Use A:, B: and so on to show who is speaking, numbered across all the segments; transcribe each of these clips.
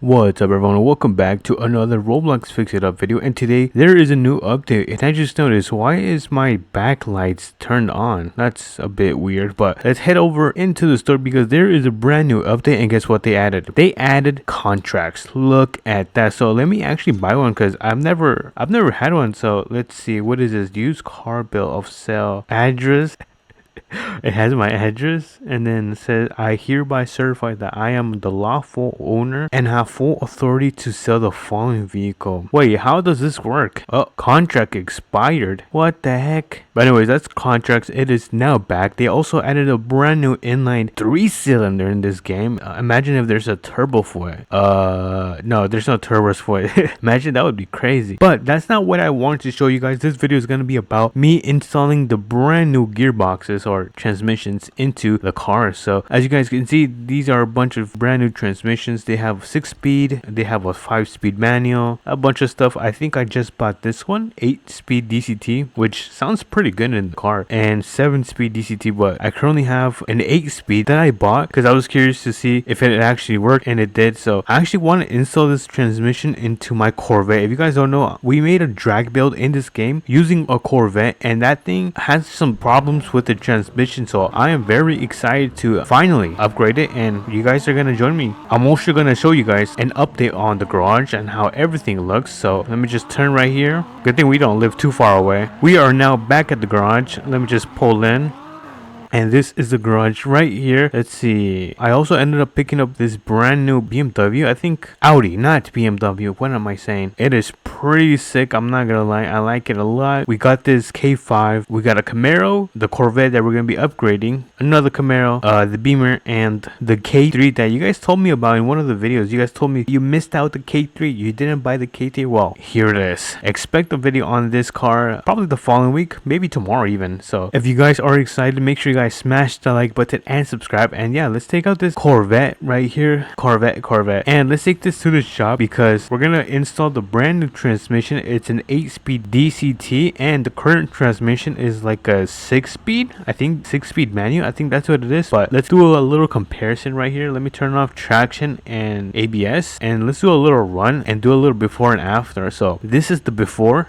A: What's up everyone, welcome back to another Roblox Fix It Up video, and today there is a new update and I just noticed why is my backlights turned on. That's a bit weird, but let's head over into the store because there is a brand new update and guess what they added? They added contracts. Look at that. So let me actually buy one because I've never had one. So let's see, what is this? Use car bill of sale address. It has my address and then it says I hereby certify that I am the lawful owner and have full authority to sell the following vehicle. Wait, how does this work? Oh, contract expired. What the heck? But anyways, that's contracts. It is now back. They also added a brand new inline 3-cylinder in this game. Imagine if there's a turbo for it. No, there's no turbos for it. Imagine, that would be crazy. But that's not what I wanted to show you guys. This video is going to be about me installing the brand new gearboxes or transmissions into the car. So as you guys can see, these are a bunch of brand new transmissions. They have 6-speed, they have a 5-speed manual, a bunch of stuff. I think I just bought this one, 8-speed DCT, which sounds pretty good in the car, and 7-speed DCT, but I currently have an 8-speed that I bought because I was curious to see if it actually worked, and it did. So I actually want to install this transmission into my Corvette. If you guys don't know, we made a drag build in this game using a Corvette, and that thing has some problems with the transmission. So I am very excited to finally upgrade it, and you guys are gonna join me. I'm also gonna show you guys an update on the garage and how everything looks. So let me just turn right here. Good thing we don't live too far away. We are now back at the garage. Let me just pull in. And this is the garage right here. Let's see. I also ended up picking up this brand new BMW. I think Audi, not BMW. What am I saying? It is pretty sick. I'm not gonna lie. I like it a lot. We got this K5. We got a Camaro, the Corvette that we're gonna be upgrading, another Camaro, the Beamer, and the K3 that you guys told me about in one of the videos. You guys told me you missed out the K3. You didn't buy the K3. Well, here it is. Expect a video on this car probably the following week, maybe tomorrow even. So if you guys are excited, make sure you guys smash the like button and subscribe. And yeah, let's take out this Corvette right here. Corvette, and let's take this to the shop because we're gonna install the brand new transmission. It's an 8-speed DCT and the current transmission is like a 6-speed, I think 6-speed manual. I think that's what it is. But let's do a little comparison right here. Let me turn off traction and ABS and let's do a little run and do a little before and after. So this is the before.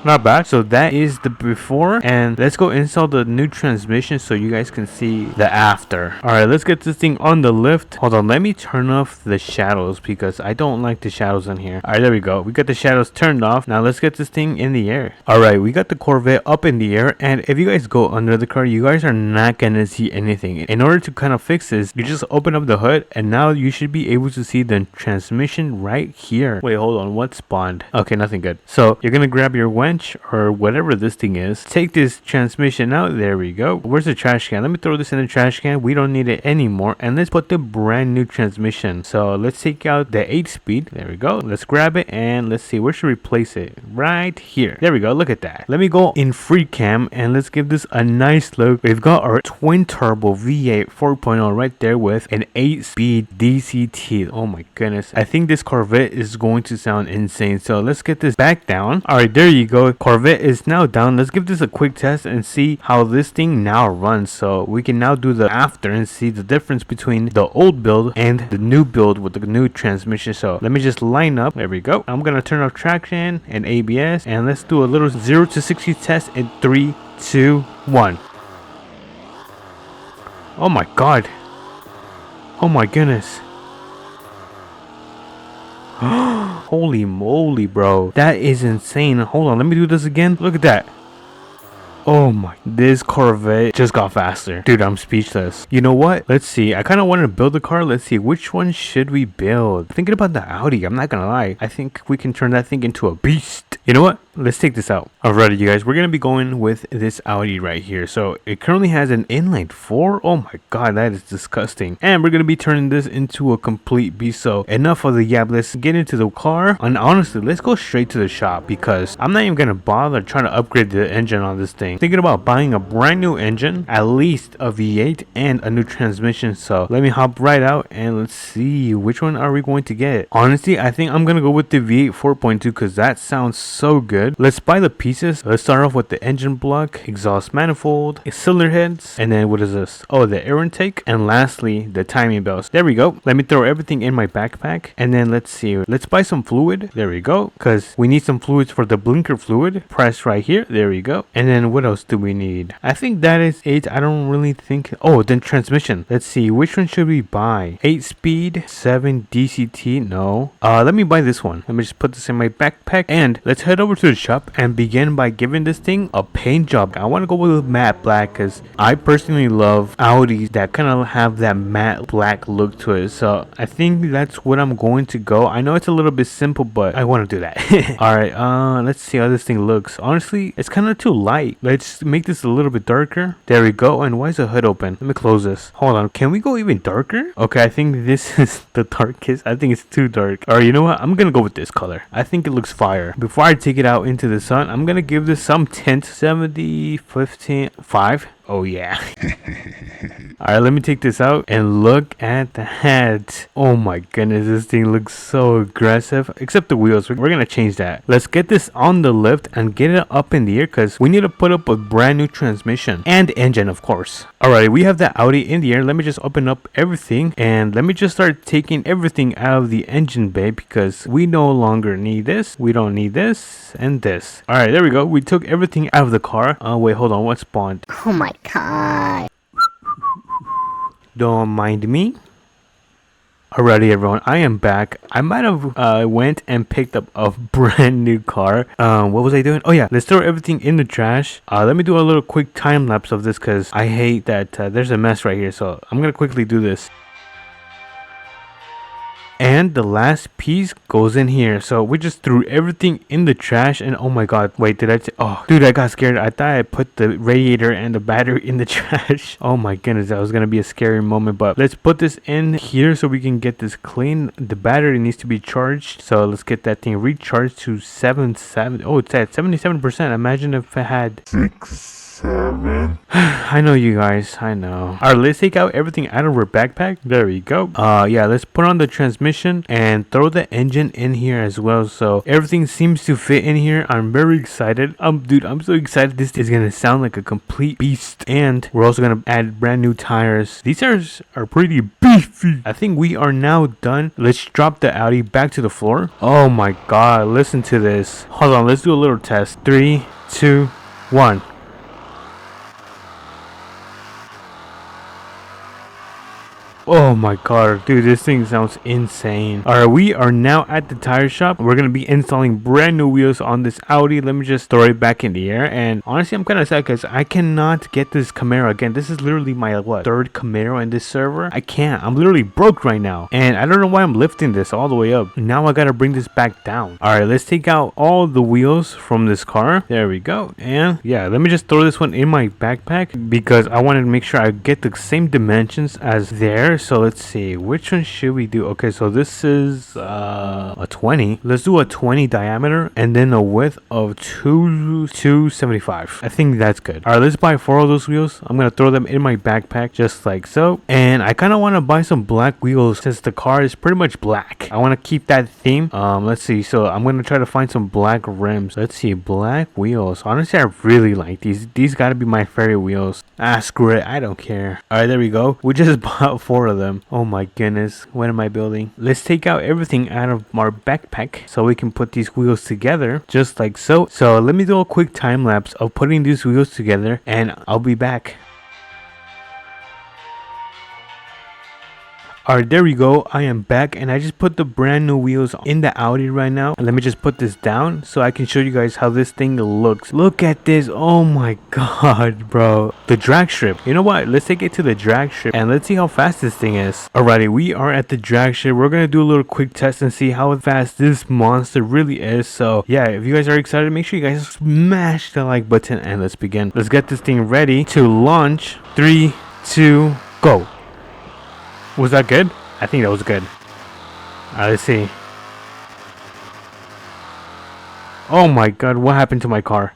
A: Not bad. So that is the before, and let's go install the new transmission so you guys can see the after. All right, let's get this thing on the lift. Hold on, let me turn off the shadows because I don't like the shadows in here. All right, there we go. We got the shadows turned off. Now let's get this thing in the air. All right, we got the Corvette up in the air, and if you guys go under the car, you guys are not gonna see anything. In order to kind of fix this, you just open up the hood and now you should be able to see the transmission right here. Wait, hold on, what spawned? Okay, nothing good. So you're gonna grab your winch or whatever this thing is, take this transmission out. There we go. Where's the trash can? Let me throw this in the trash can. We don't need it anymore, and let's put the brand new transmission. So let's take out the 8-speed. There we go. Let's grab it and let's see, where should we place it? Right here. There we go. Look at that. Let me go in free cam and let's give this a nice look. We've got our twin turbo V8 4.0 right there with an 8-speed DCT. Oh my goodness, I think this Corvette is going to sound insane. So let's get this back down. All right, there you go. Corvette is now down. Let's give this a quick test and see how this thing now runs. So we can now do the after and see the difference between the old build and the new build with the new transmission. So let me just line up. There we go. I'm gonna turn off traction and ABS and let's do a little 0 to 60 test in 3, 2, 1. Oh my god. Oh my goodness. Holy moly, bro. That is insane. Hold on, let me do this again. Look at that. Oh my, this Corvette just got faster. Dude, I'm speechless. You know what? Let's see. I kind of want to build a car. Let's see. Which one should we build? Thinking about the Audi. I'm not going to lie. I think we can turn that thing into a beast. You know what? Let's take this out. Alrighty, you guys. We're going to be going with this Audi right here. So it currently has an inline 4. Oh my god, that is disgusting. And we're going to be turning this into a complete beast. So enough of the yap. Let's get into the car. And honestly, let's go straight to the shop because I'm not even going to bother trying to upgrade the engine on this thing. thing. Thinking about buying a brand new engine, at least a V8 and a new transmission. So let me hop right out and let's see which one are we going to get. Honestly, I think I'm gonna go with the V8 4.2 because that sounds so good. Let's buy the pieces. Let's start off with the engine block, exhaust manifold, cylinder heads, and then what is this? Oh, the air intake, and lastly the timing belts. There we go. Let me throw everything in my backpack, and then let's see. Let's buy some fluid. There we go, because we need some fluids for the blinker fluid. Press right here. There we go. And then what else do we need? I think that is it. I don't really think. Oh, then transmission. Let's see. Which one should we buy? 8 speed, 7 DCT. No. Let me buy this one. Let me just put this in my backpack, and let's head over to the shop and begin by giving this thing a paint job. I want to go with matte black because I personally love Audis that kind of have that matte black look to it. So I think that's what I'm going to go. I know it's a little bit simple, but I want to do that. All right. Let's see how this thing looks. Honestly, it's kind of too light. Let's make this a little bit darker. There we go. And why is the hood open? Let me close this. Hold on. Can we go even darker? Okay, I think this is the darkest. I think it's too dark. All right, you know what? I'm gonna go with this color. I think it looks fire. Before I take it out into the sun, I'm gonna give this some tint. 70, 15, 5. Oh yeah. Alright, let me take this out and look at that. Oh my goodness, this thing looks so aggressive. Except the wheels, we're gonna change that. Let's get this on the lift and get it up in the air because we need to put up a brand new transmission and engine, of course. Alright, we have the Audi in the air. Let me just open up everything and let me just start taking everything out of the engine bay because we no longer need this. We don't need this and this. Alright, there we go. We took everything out of the car. Wait, hold on. What spawned?
B: Oh my god.
A: Don't mind me. Alrighty everyone, I am back. I might have went and picked up a brand new car. What was I doing? Oh yeah, let's throw everything in the trash. Let me do a little quick time lapse of this because I hate that there's a mess right here. So I'm gonna quickly do this. And the last piece goes in here. So we just threw everything in the trash. And oh my god, wait, did I oh dude, I got scared. I thought I put the radiator and the battery in the trash. Oh my goodness, that was gonna be a scary moment. But let's put this in here so we can get this clean. The battery needs to be charged, so let's get that thing recharged to 77. Oh, it's at 77%. Imagine if it had 6-7. I know you guys, I know. Alright, let's take out everything out of our backpack. There we go. Yeah, let's put on the transmission and throw the engine in here as well. So everything seems to fit in here. I'm very excited. Dude, I'm so excited. This is gonna sound like a complete beast. And we're also gonna add brand new tires. These tires are pretty beefy. I think we are now done. Let's drop the Audi back to the floor. Oh my god, listen to this. Hold on, let's do a little test. 3, 2, 1. Oh my god, dude, this thing sounds insane. Alright, we are now at the tire shop. We're gonna be installing brand new wheels on this Audi. Let me just throw it back in the air. And honestly, I'm kind of sad because I cannot get this Camaro again. This is literally my third Camaro in this server. I can't. I'm literally broke right now. And I don't know why I'm lifting this all the way up. Now I gotta bring this back down. Alright, let's take out all the wheels from this car. There we go. And yeah, let me just throw this one in my backpack because I wanted to make sure I get the same dimensions as there. So let's see, which one should we do? Okay, so this is a 20. Let's do a 20 diameter and then a width of 275. I think that's good. All right, let's buy 4 of those wheels. I'm gonna throw them in my backpack just like so. And I kind of want to buy some black wheels since the car is pretty much black. I want to keep that theme. Let's see, so I'm gonna try to find some black rims. Let's see, black wheels. Honestly, I really like these gotta be my favorite wheels. Screw it, I don't care. All right, there we go. We just bought 4 of them. Oh my goodness, what am I building? Let's take out everything out of our backpack so we can put these wheels together just like so. So let me do a quick time lapse of putting these wheels together and I'll be back. Alright, there we go. I am back and I just put the brand new wheels in the Audi right now. And let me just put this down so I can show you guys how this thing looks. Look at this. Oh my god, bro. The drag strip. You know what? Let's take it to the drag strip and let's see how fast this thing is. Alrighty, we are at the drag strip. We're going to do a little quick test and see how fast this monster really is. So yeah, if you guys are excited, make sure you guys smash the like button and let's begin. Let's get this thing ready to launch. 3, 2, go. Was that good? I think that was good. Alright, let's see. Oh my god, what happened to my car?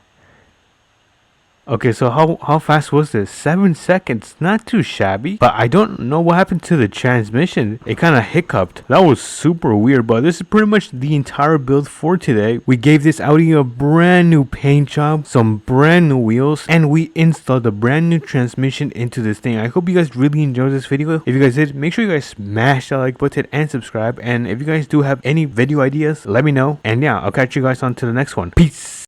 A: Okay, so how fast was this? 7 seconds, not too shabby. But I don't know what happened to the transmission. It kind of hiccuped. That was super weird. But this is pretty much the entire build for today. We gave this Audi a brand new paint job, some brand new wheels, and we installed a brand new transmission into this thing. I hope you guys really enjoyed this video. If you guys did, make sure you guys smash that like button and subscribe. And if you guys do have any video ideas, let me know. And yeah, I'll catch you guys on to the next one. Peace.